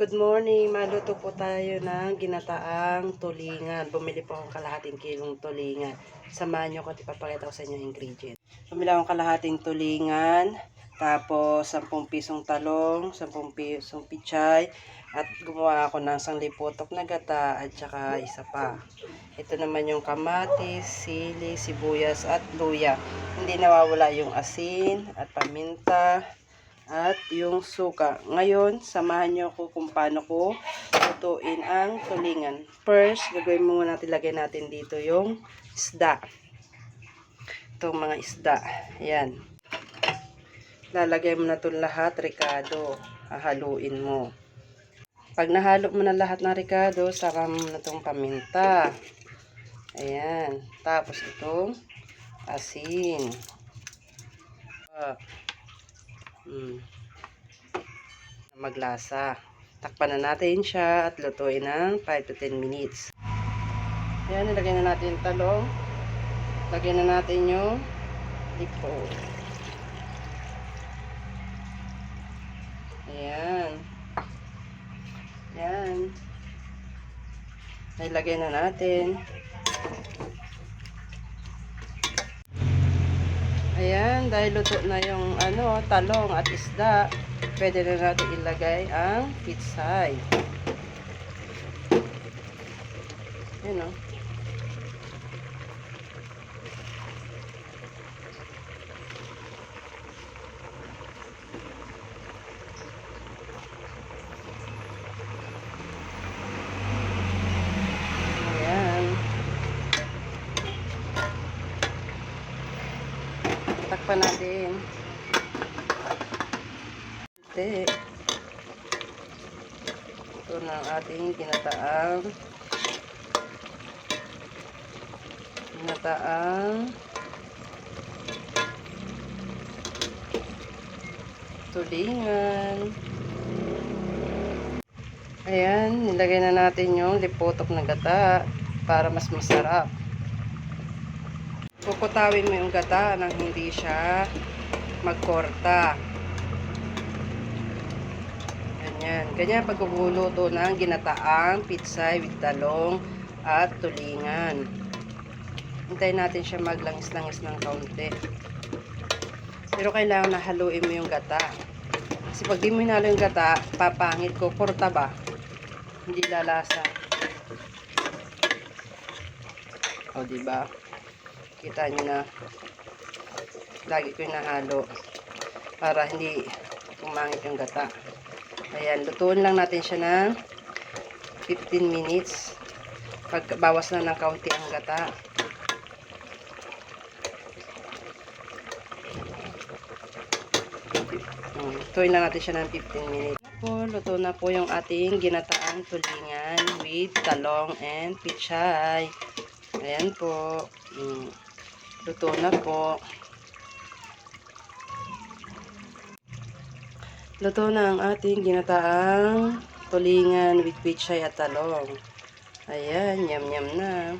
Good morning. Maluto po tayo ng ginataang tulingan. Bumili po akong kalahating kilong tulingan. Samahan nyo ko at ipapakita ko sa inyo yung ingredient. Bumili akong kalahating tulingan, tapos 10 pisong talong, 10 pisong pichay, at gumawa ako ng sanglipotok na gata at saka isa pa. Ito naman yung kamatis, sili, sibuyas at luya. Hindi nawawala yung asin at paminta at yung suka. Ngayon, samahan nyo ko kung paano ko lutuin ang tulingan. First, gagawin muna natin, lagay natin dito yung isda. Itong mga isda. Ayan. Lalagay mo na itong lahat, Ricardo. Hahaluin mo. Pag nahalo mo na lahat ng Ricardo, saka mo na itong paminta. Ayan. Tapos itong asin. Maglasa. Takpan na natin siya at lutuin ng 5 to 10 minutes. Ayan, nilagay na natin yung talong. Lagyan na natin yung lipo. Ayan. Ayan. Nilagay na natin. Ayan, dahil luto na yung talong at isda, pwede na natin ilagay ang pitsay. Ayan o. Ayan. Takpan natin. Ito na ang ating ginataang tulingan. Ayan, nilagay na natin yung lipotok na gata para mas masarap. Puputawin mo yung gata nang hindi siya magkorta. Ganyan pagkukuluto ng ginataang pitsay with talong at tulingan. Hintayin natin siya maglangis-langis ng kaunti. Pero kailangan na haluin mo yung gata. Kasi pag di mo hinalo yung gata, papangit ko, korta ba? Hindi lalasa. O, diba? Kita nyo na. Lagi ko yung nahalo para hindi pumangit yung gata. Ayan, lutuin lang natin siya ng 15 minutes. Pagbawas na ng kaunti ang gata. Lutuin lang natin siya ng 15 minutes. Luto na po yung ating ginataang tulingan with talong and pichay. Ayan po. Luto na po. Luto na ang ating ginataang tulingan with pichay at talong. Ayan, yum yum na.